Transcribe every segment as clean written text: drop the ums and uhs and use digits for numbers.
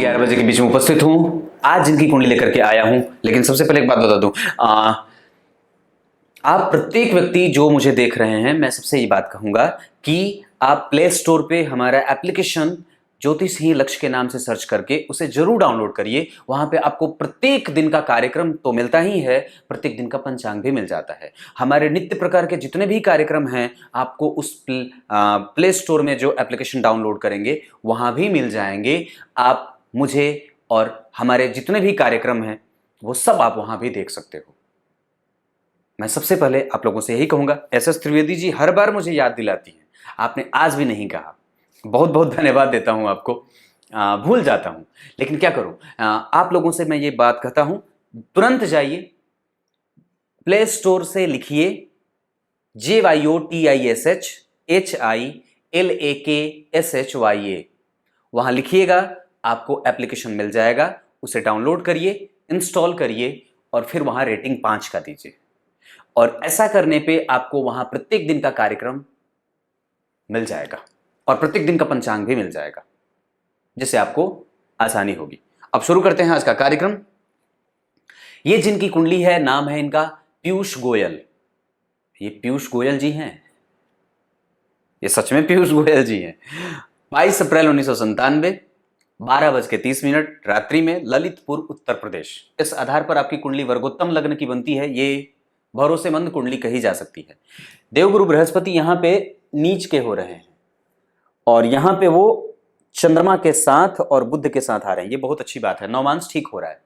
11 बजे के बीच में उपस्थित हूं। आज जिनकी कुंडली लेकर के आया हूं, लेकिन सबसे पहले एक बात बता दूं, आप प्रत्येक व्यक्ति जो मुझे देख रहे हैं, मैं सबसे ये बात कहूंगा कि आप प्ले स्टोर पे हमारा एप्लीकेशन ज्योतिष ही लक्ष्य के नाम से सर्च करके उसे जरूर डाउनलोड करिए। वहां पे आपको प्रत्येक दिन का कार्यक्रम तो मिलता ही है, प्रत्येक दिन का पंचांग भी मिल जाता है। हमारे नित्य प्रकार के जितने भी कार्यक्रम हैं आपको उस प्ले स्टोर में जो एप्लीकेशन डाउनलोड करेंगे वहां भी मिल जाएंगे। आप मुझे और हमारे जितने भी कार्यक्रम हैं वो सब आप वहां भी देख सकते हो। मैं सबसे पहले आप लोगों से यही कहूंगा, एस त्रिवेदी जी हर बार मुझे याद दिलाती हैं, आपने आज भी नहीं कहा, बहुत बहुत धन्यवाद देता हूं आपको। भूल जाता हूं, लेकिन क्या करूं, आप लोगों से मैं ये बात कहता हूं, तुरंत जाइए प्ले स्टोर से लिखिए JYOTISHHILAKSHYA, वहां लिखिएगा, आपको एप्लीकेशन मिल जाएगा, उसे डाउनलोड करिए, इंस्टॉल करिए और फिर वहां रेटिंग 5 का दीजिए। और ऐसा करने पे आपको वहां प्रत्येक दिन का कार्यक्रम मिल जाएगा और प्रत्येक दिन का पंचांग भी मिल जाएगा, जिससे आपको आसानी होगी। अब शुरू करते हैं आज का कार्यक्रम। ये जिनकी कुंडली है, नाम है इनका पीयूष गोयल। ये पीयूष गोयल जी हैं, ये सच में पीयूष गोयल जी हैं। 22 अप्रैल 1997, 12:30 रात्रि में, ललितपुर उत्तर प्रदेश। इस आधार पर आपकी कुंडली वर्गोत्तम लग्न की बनती है। ये भरोसेमंद कुंडली कही जा सकती है। देवगुरु बृहस्पति यहां पे नीच के हो रहे हैं और यहां पे वो चंद्रमा के साथ और बुध के साथ आ रहे हैं। ये बहुत अच्छी बात है, नवमांश ठीक हो रहा है,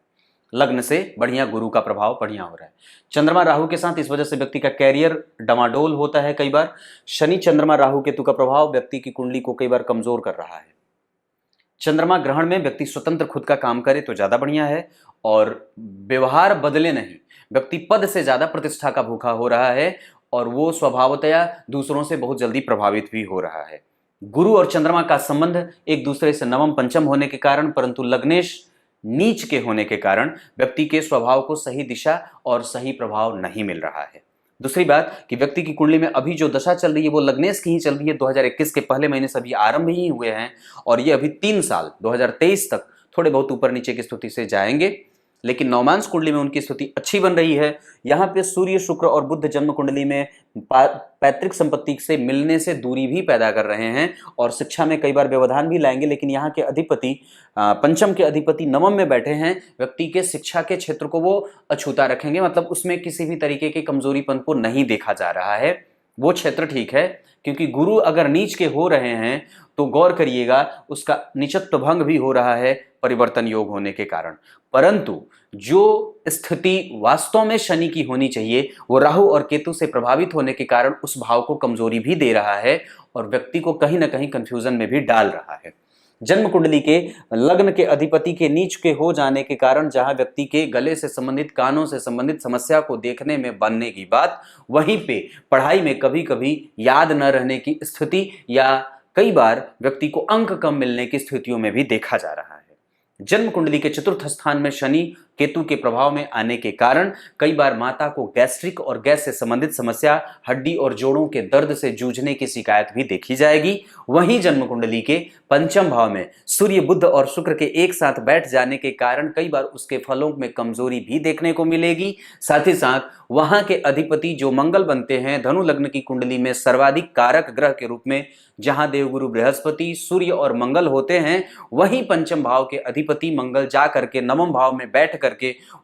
लग्न से बढ़िया गुरु का प्रभाव बढ़िया हो रहा है। चंद्रमा राहु के साथ, इस वजह से व्यक्ति का कैरियर डमाडोल होता है। कई बार शनि चंद्रमा राहु केतु का प्रभाव व्यक्ति की कुंडली को कई बार कमजोर कर रहा है। चंद्रमा ग्रहण में व्यक्ति स्वतंत्र खुद का काम करे तो ज्यादा बढ़िया है, और व्यवहार बदले नहीं, व्यक्ति पद से ज्यादा प्रतिष्ठा का भूखा हो रहा है और वो स्वभावतया दूसरों से बहुत जल्दी प्रभावित भी हो रहा है। गुरु और चंद्रमा का संबंध एक दूसरे से नवम पंचम होने के कारण, परंतु लग्नेश नीच के होने के कारण व्यक्ति के स्वभाव को सही दिशा और सही प्रभाव नहीं मिल रहा है। दूसरी बात कि व्यक्ति की कुंडली में अभी जो दशा चल रही है वो लग्नेश की ही चल रही है। 2021 के पहले महीने से अभी आरंभ ही हुए हैं और ये अभी 3 साल 2023 तक थोड़े बहुत ऊपर नीचे की स्थिति से जाएंगे, लेकिन नवमांश कुंडली में उनकी स्थिति अच्छी बन रही है। यहाँ पे सूर्य शुक्र और बुध जन्म कुंडली में पैतृक संपत्ति से मिलने से दूरी भी पैदा कर रहे हैं और शिक्षा में कई बार व्यवधान भी लाएंगे। लेकिन यहाँ के अधिपति, पंचम के अधिपति नवम में बैठे हैं, व्यक्ति के शिक्षा के क्षेत्र को वो अछूता रखेंगे, मतलब उसमें किसी भी तरीके के कमजोरीपन को नहीं देखा जा रहा है। वो क्षेत्र ठीक है, क्योंकि गुरु अगर नीच के हो रहे हैं तो गौर करिएगा उसका नीचत्व भंग भी हो रहा है परिवर्तन योग होने के कारण। परंतु जो स्थिति वास्तव में शनि की होनी चाहिए वो राहु और केतु से प्रभावित होने के कारण उस भाव को कमजोरी भी दे रहा है और व्यक्ति को कहीं ना कहीं कंफ्यूजन में भी डाल रहा है। जन्म कुंडली के लग्न के अधिपति के नीच के हो जाने के कारण जहां व्यक्ति के गले से संबंधित, कानों से संबंधित समस्या को देखने में बनने की बात, वहीं पे पढ़ाई में कभी कभी याद न रहने की स्थिति या कई बार व्यक्ति को अंक कम मिलने की स्थितियों में भी देखा जा रहा है। जन्म कुंडली के चतुर्थ स्थान में शनि केतु के प्रभाव में आने के कारण कई बार माता को गैस्ट्रिक और गैस से संबंधित समस्या, हड्डी और जोड़ों के दर्द से जूझने की शिकायत भी देखी जाएगी। वहीं जन्म कुंडली के पंचम भाव में सूर्य, बुध और शुक्र के एक साथ बैठ जाने के कारण कई बार उसके फलों में कमजोरी भी देखने को मिलेगी। साथ ही साथ वहां के अधिपति जो मंगल बनते हैं धनु लग्न की कुंडली में सर्वाधिक कारक ग्रह के रूप में, जहां देवगुरु बृहस्पति, सूर्य और मंगल होते हैं, वहीं पंचम भाव के अधिपति मंगल जा करके नवम भाव में बैठ करके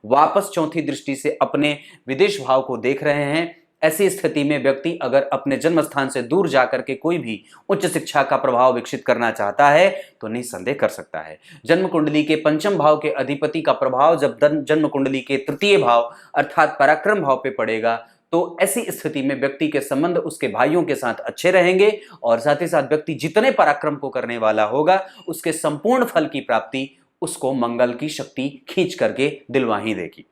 वापस चौथी दृष्टि से अपने विदेश भाव को देख रहे हैं। ऐसी स्थिति में व्यक्ति अगर अपने जन्म स्थान से दूर जाकर के कोई भी उच्च शिक्षा का प्रभाव विकसित करना चाहता है तो निसंदेह कर सकता है। जन्म कुंडली के पंचम भाव के अधिपति का प्रभाव जब जन्म कुंडली के तृतीय भाव अर्थात पराक्रम भाव पे पड़ेगा तो ऐसी स्थिति में व्यक्ति के संबंध उसके भाइयों के साथ अच्छे रहेंगे और साथ ही साथ व्यक्ति जितने पराक्रम को करने वाला होगा उसके संपूर्ण फल की प्राप्ति उसको मंगल की शक्ति खींच करके दिलवा ही देगी।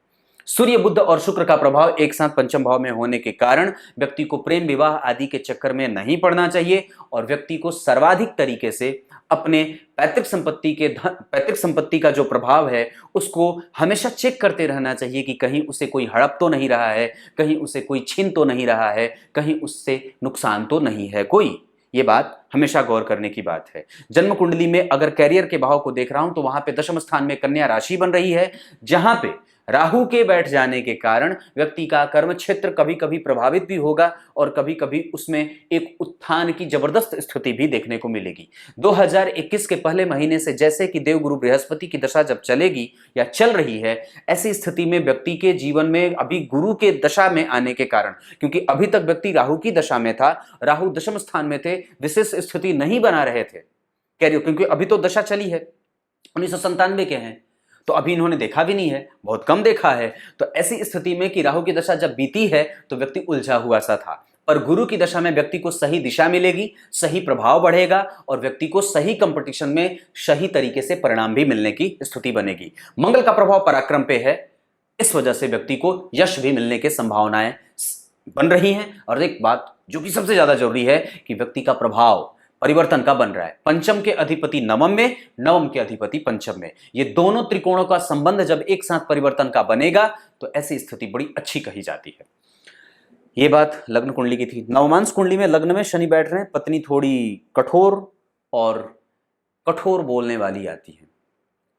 सूर्य, बुध और शुक्र का प्रभाव एक साथ पंचम भाव में होने के कारण व्यक्ति को प्रेम विवाह आदि के चक्कर में नहीं पड़ना चाहिए और व्यक्ति को सर्वाधिक तरीके से अपने पैतृक संपत्ति का जो प्रभाव है उसको हमेशा चेक करते रहना चाहिए कि कहीं उसे कोई हड़प तो नहीं रहा है, कहीं उसे कोई छीन तो नहीं रहा है, कहीं उससे नुकसान तो नहीं है कोई। ये बात हमेशा गौर करने की बात है। जन्म कुंडली में अगर कैरियर के भाव को देख रहा हूं तो वहां पे दशम स्थान में कन्या राशि बन रही है, जहां पे राहु के बैठ जाने के कारण व्यक्ति का कर्म क्षेत्र कभी कभी प्रभावित भी होगा और कभी कभी उसमें एक उत्थान की जबरदस्त स्थिति भी देखने को मिलेगी। 2021 के पहले महीने से जैसे कि देवगुरु बृहस्पति की दशा जब चलेगी या चल रही है, ऐसी स्थिति में व्यक्ति के जीवन में अभी गुरु के दशा में आने के कारण, क्योंकि अभी तक व्यक्ति राहु की दशा में था, राहु दशम स्थान में थे, विशेष स्थिति नहीं बना रहे थे कैरियर, क्योंकि अभी तो दशा चली है, 1997 के हैं, तो अभी इन्होंने देखा भी नहीं है, बहुत कम देखा है। तो ऐसी स्थिति में कि राहु की दशा जब बीती है तो व्यक्ति उलझा हुआ सा था, पर गुरु की दशा में व्यक्ति को सही दिशा मिलेगी, सही प्रभाव बढ़ेगा और व्यक्ति को सही कंपटीशन में सही तरीके से परिणाम भी मिलने की स्थिति बनेगी। मंगल का प्रभाव पराक्रम पे है, इस वजह से व्यक्ति को यश भी मिलने की संभावनाएं बन रही हैं। और एक बात जो कि सबसे ज्यादा जरूरी है कि व्यक्ति का प्रभाव परिवर्तन का बन रहा है। पंचम के अधिपति नवम में, नवम के अधिपति पंचम में, ये दोनों त्रिकोणों का संबंध जब एक साथ परिवर्तन का बनेगा तो ऐसी स्थिति बड़ी अच्छी कही जाती है। ये बात लग्न कुंडली की थी। नवमांश कुंडली में लग्न में शनि बैठ रहे हैं, पत्नी थोड़ी कठोर और कठोर बोलने वाली आती है,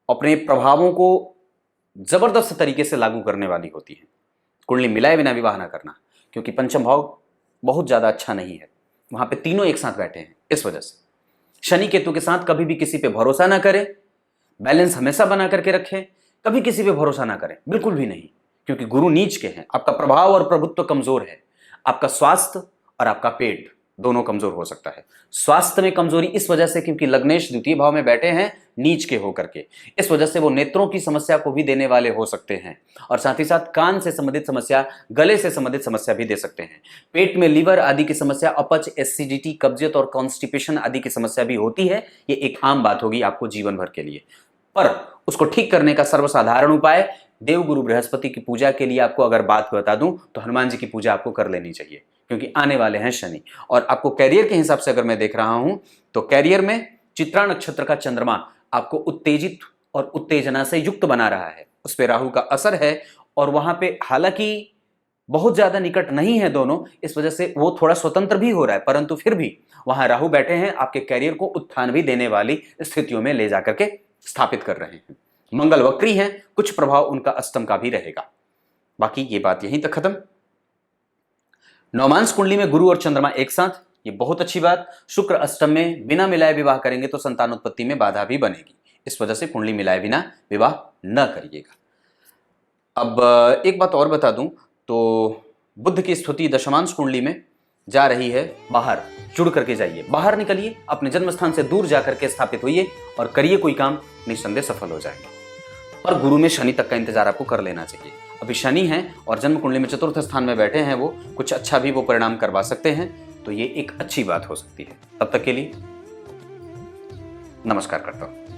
अपने प्रभावों को जबरदस्त तरीके से लागू करने वाली होती है। कुंडली मिलाए बिना विवाह ना करना, क्योंकि पंचम भाव बहुत ज्यादा अच्छा नहीं है, वहां पे तीनों एक साथ बैठे हैं। इस वजह से शनि केतु के साथ कभी भी किसी पे भरोसा ना करें, बैलेंस हमेशा बना करके रखें, कभी किसी पे भरोसा ना करें, बिल्कुल भी नहीं, क्योंकि गुरु नीच के हैं, आपका प्रभाव और प्रभुत्व कमजोर है, आपका स्वास्थ्य और आपका पेट दोनों कमजोर हो सकता है। स्वास्थ्य में कमजोरी इस वजह से क्योंकि लग्नेश द्वितीय भाव में बैठे हैं नीच के होकर के, इस वजह से वो नेत्रों की समस्या को भी देने वाले हो सकते हैं और साथ ही साथ कान से संबंधित समस्या, गले से संबंधित समस्या भी दे सकते हैं। पेट में लीवर आदि की समस्या, अपच, एसिडिटी, कब्जियत और कॉन्स्टिपेशन आदि की समस्या भी होती है। ये एक आम बात होगी आपको जीवन भर के लिए, पर उसको ठीक करने का सर्वसाधारण उपाय देवगुरु बृहस्पति की पूजा के लिए आपको अगर बात बता दूं तो हनुमान जी की पूजा आपको कर लेनी चाहिए, क्योंकि आने वाले हैं शनि। और आपको कैरियर के हिसाब से अगर मैं देख रहा हूं तो कैरियर में चित्रा नक्षत्र का चंद्रमा आपको उत्तेजित और उत्तेजना से युक्त बना रहा है, उस पर राहु का असर है और वहां पे हालांकि बहुत ज्यादा निकट नहीं है दोनों, इस वजह से वो थोड़ा स्वतंत्र भी हो रहा है, परंतु फिर भी वहां राहु बैठे हैं, आपके कैरियर को उत्थान भी देने वाली स्थितियों में ले जाकर के स्थापित कर रहे हैं। मंगल वक्री हैं, कुछ प्रभाव उनका अष्टम का भी रहेगा। बाकी ये बात यहीं तक खत्म। नवमांश कुंडली में गुरु और चंद्रमा एक साथ, ये बहुत अच्छी बात। शुक्र अष्टम में, बिना मिलाए विवाह करेंगे तो संतानोत्पत्ति में बाधा भी बनेगी, इस वजह से कुंडली मिलाए बिना विवाह न करिएगा। अब एक बात और बता दूं तो बुध की स्थिति दशमांश कुंडली में जा रही है, बाहर जुड़ करके जाइए, बाहर निकलिए, अपने जन्म स्थान से दूर जाकर के स्थापित होइए और करिए कोई काम, निस्संदेह सफल हो जाएंगे। और गुरु में शनि तक का इंतजार आपको कर लेना चाहिए। अभी शनि हैं और जन्म कुंडली में चतुर्थ स्थान में बैठे हैं, वो कुछ अच्छा भी वो परिणाम करवा सकते हैं, तो ये एक अच्छी बात हो सकती है। तब तक के लिए नमस्कार करता हूं।